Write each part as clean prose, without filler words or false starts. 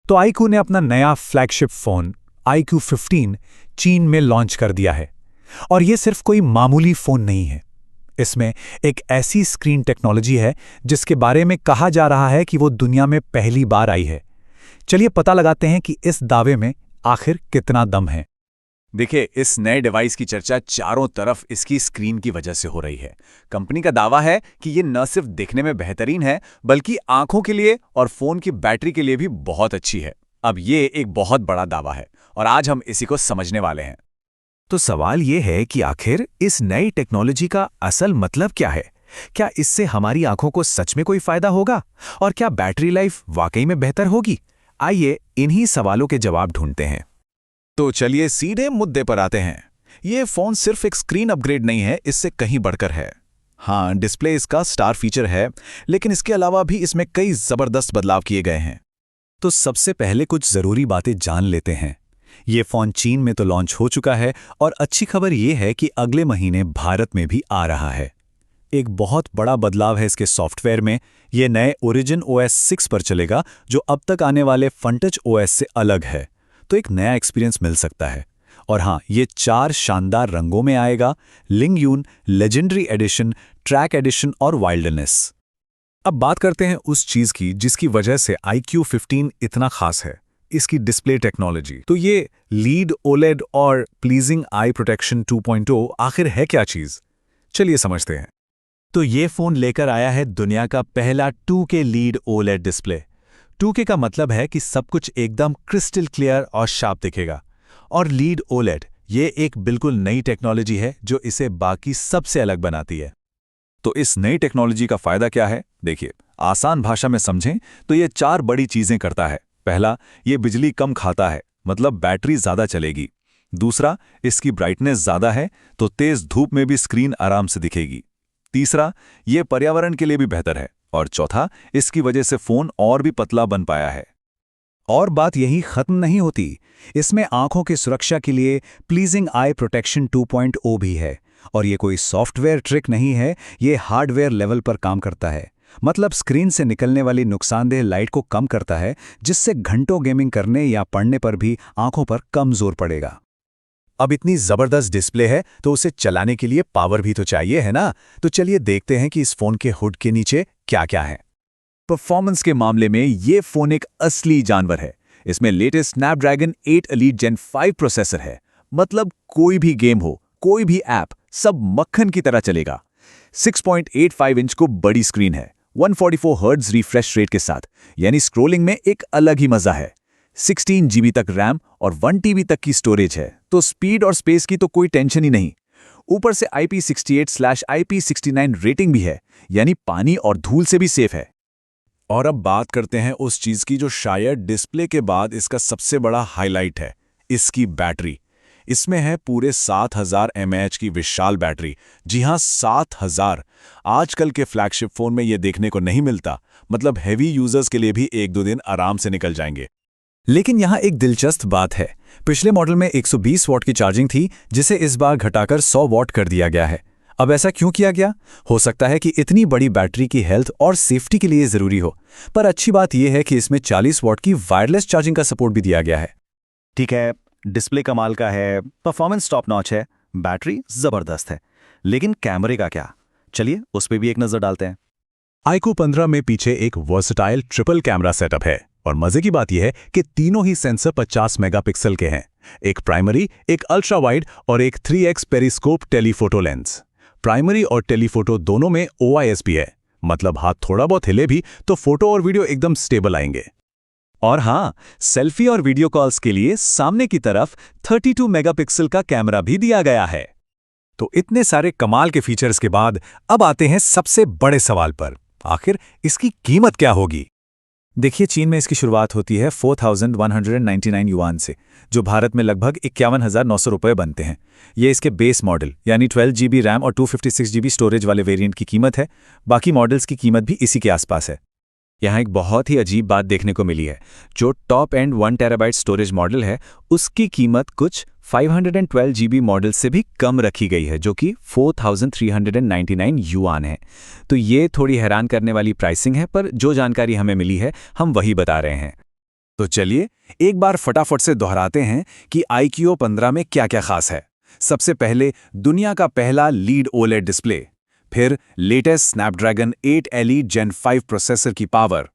तो iQOO ने अपना नया फ्लैगशिप फ़ोन iQOO 15 चीन में लॉन्च कर दिया है। और ये सिर्फ कोई मामूली फ़ोन नहीं है। इसमें एक ऐसी स्क्रीन टेक्नोलॉजी है जिसके बारे में कहा जा रहा है कि वो दुनिया में पहली बार आई है। चलिए पता लगाते हैं कि इस दावे में आखिर कितना दम है। देखिए, इस नए डिवाइस की चर्चा चारों तरफ इसकी स्क्रीन की वजह से हो रही है। कंपनी का दावा है कि ये न सिर्फ दिखने में बेहतरीन है, बल्कि आंखों के लिए और फोन की बैटरी के लिए भी बहुत अच्छी है। अब ये एक बहुत बड़ा दावा है और आज हम इसी को समझने वाले हैं। तो सवाल ये है कि आखिर इस नई टेक्नोलॉजी का असल मतलब क्या है? क्या इससे हमारी आंखों को सच में कोई फायदा होगा? और क्या बैटरी लाइफ वाकई में बेहतर होगी? आइए इन्हीं सवालों के जवाब ढूंढते हैं। तो चलिए सीधे मुद्दे पर आते हैं। ये फोन सिर्फ एक स्क्रीन अपग्रेड नहीं है, इससे कहीं बढ़कर है। हाँ, डिस्प्ले इसका स्टार फीचर है, लेकिन इसके अलावा भी इसमें कई जबरदस्त बदलाव किए गए हैं। तो सबसे पहले कुछ ज़रूरी बातें जान लेते हैं। ये फ़ोन चीन में तो लॉन्च हो चुका है और अच्छी खबर ये है कि अगले महीने भारत में भी आ रहा है। एक बहुत बड़ा बदलाव है इसके सॉफ्टवेयर में। ये नए ओरिजिन OS 6 पर चलेगा, जो अब तक आने वाले फंटच OS से अलग है। तो एक नया एक्सपीरियंस मिल सकता है। और हाँ, ये 4 शानदार रंगों में आएगा: लिंगयून, लेजेंडरी एडिशन, ट्रैक एडिशन और वाइल्डनेस। अब बात करते हैं उस चीज़ की जिसकी वजह से iQOO 15 इतना खास है, इसकी डिस्प्ले टेक्नोलॉजी। तो ये लीड OLED और प्लीजिंग आई प्रोटेक्शन 2.0 आखिर है क्या चीज़? चलिए समझते हैं। तो ये फ़ोन लेकर आया है दुनिया का पहला 2K lead OLED display. 2K का मतलब है कि सब कुछ एकदम क्रिस्टल क्लियर और शार्प दिखेगा। और लीड OLED ये एक बिल्कुल नई टेक्नोलॉजी है जो इसे बाकी सबसे अलग बनाती है। तो इस नई टेक्नोलॉजी का फ़ायदा क्या है? देखिए, आसान भाषा में समझें तो ये 4 बड़ी चीज़ें करता है। पहला, ये बिजली कम खाता है, मतलब बैटरी ज़्यादा चलेगी। दूसरा, इसकी ब्राइटनेस ज़्यादा है, तो तेज़ धूप में भी स्क्रीन आराम से दिखेगी। तीसरा, ये पर्यावरण के लिए भी बेहतर है। और चौथा, इसकी वजह से फ़ोन और भी पतला बन पाया है। और बात यही खत्म नहीं होती। इसमें आंखों की सुरक्षा के लिए प्लीजिंग आई प्रोटेक्शन 2.0 भी है। और ये कोई सॉफ्टवेयर ट्रिक नहीं है, ये हार्डवेयर लेवल पर काम करता है। मतलब स्क्रीन से निकलने वाली नुकसानदेह लाइट को कम करता है, जिससे घंटों गेमिंग करने या पढ़ने पर भी आंखों पर कम जोर पड़ेगा। अब इतनी ज़बरदस्त डिस्प्ले है तो उसे चलाने के लिए पावर भी तो चाहिए, है ना? तो चलिए देखते हैं कि इस फ़ोन के हुड के नीचे क्या-क्या है। परफॉर्मेंस के मामले में ये फ़ोन एक असली जानवर है। इसमें लेटेस्ट स्नैपड्रैगन 8 एलीट जेन 5 प्रोसेसर है। मतलब कोई भी गेम हो, कोई भी ऐप, सब मक्खन की तरह चलेगा। 6.85 इंच को बड़ी स्क्रीन है, 144 हर्ट्ज रिफ्रेश रेट के साथ, यानी स्क्रोलिंग में एक अलग ही मजा है। 16 GB तक रैम और 1 TB तक की स्टोरेज है, तो स्पीड और स्पेस की तो कोई टेंशन ही नहीं। ऊपर से IP68/IP69 रेटिंग भी है, यानी पानी और धूल से भी सेफ है। और अब बात करते हैं उस चीज़ की जो शायद डिस्प्ले के बाद इसका सबसे बड़ा हाईलाइट है, इसकी बैटरी। इसमें है पूरे 7000 mAh की विशाल बैटरी। जी हाँ, 7000। आजकल के फ्लैगशिप फ़ोन में ये देखने को नहीं मिलता। मतलब हेवी यूजर्स के लिए भी 1-2 दिन आराम से निकल जाएंगे। लेकिन यहाँ एक दिलचस्प बात है। पिछले मॉडल में 120 वॉट की चार्जिंग थी, जिसे इस बार घटाकर 100 वॉट कर दिया गया है। अब ऐसा क्यों किया गया? हो सकता है कि इतनी बड़ी बैटरी की हेल्थ और सेफ्टी के लिए ज़रूरी हो। पर अच्छी बात यह है कि इसमें 40 वॉट की वायरलेस चार्जिंग का सपोर्ट भी दिया गया है। ठीक है, डिस्प्ले कमाल का है, परफॉर्मेंस टॉप नॉच है, बैटरी ज़बरदस्त है। लेकिन कैमरे का क्या? चलिए उस पर भी एक नज़र डालते हैं। iQOO 15 में पीछे एक वर्सटाइल ट्रिपल कैमरा सेटअप है। और मजे की बात यह है कि तीनों ही सेंसर 50 मेगापिक्सल के हैं। एक प्राइमरी, एक अल्ट्रा वाइड और एक 3x periscope telephoto lens. Primary और टेलीफोटो दोनों में OIS भी है, मतलब हाथ थोड़ा बहुत हिले भी तो फोटो और वीडियो एकदम स्टेबल आएंगे। और हाँ, सेल्फी और वीडियो कॉल्स के लिए सामने की तरफ 32 मेगापिक्सल का कैमरा भी दिया गया है। तो इतने सारे कमाल के फीचर्स के बाद अब आते हैं सबसे बड़े सवाल पर। आखिर इसकी कीमत क्या होगी? देखिए, चीन में इसकी शुरुआत होती है 4199 युआन से, जो भारत में लगभग 51,900 रुपये बनते हैं। ये इसके बेस मॉडल यानी 12 GB रैम और 256 GB स्टोरेज वाले वेरिएंट की कीमत है। बाकी मॉडल्स की कीमत भी इसी के आसपास है। यहाँ एक बहुत ही अजीब बात देखने को मिली है। जो top and 1 TB storage model है, उसकी कीमत कुछ 512 GB मॉडल से भी कम रखी गई है, जो कि 4399 युआन है। तो ये थोड़ी हैरान करने वाली प्राइसिंग है, पर जो जानकारी हमें मिली है हम वही बता रहे हैं। तो चलिए एक बार फटाफट से दोहराते हैं कि iQOO 15 में क्या-क्या खास है। सबसे पहले दुनिया का पहला लीड ओलेड डिस्प्ले, फिर latest Snapdragon 8 Elite Gen 5 processor की पावर,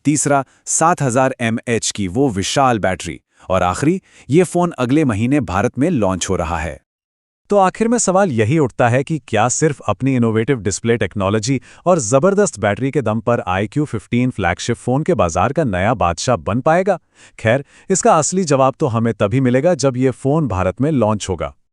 तीसरा 7000 mAh की वो विशाल बैटरी, और आखिरी ये फोन अगले महीने भारत में लॉन्च हो रहा है। तो आखिर में सवाल यही उठता है कि क्या सिर्फ अपनी इनोवेटिव डिस्प्ले टेक्नोलॉजी और ज़बरदस्त बैटरी के दम पर iQOO 15 फ्लैगशिप फ़ोन के बाजार का नया बादशाह बन पाएगा? खैर, इसका असली जवाब तो हमें तभी मिलेगा जब ये फ़ोन भारत में लॉन्च होगा।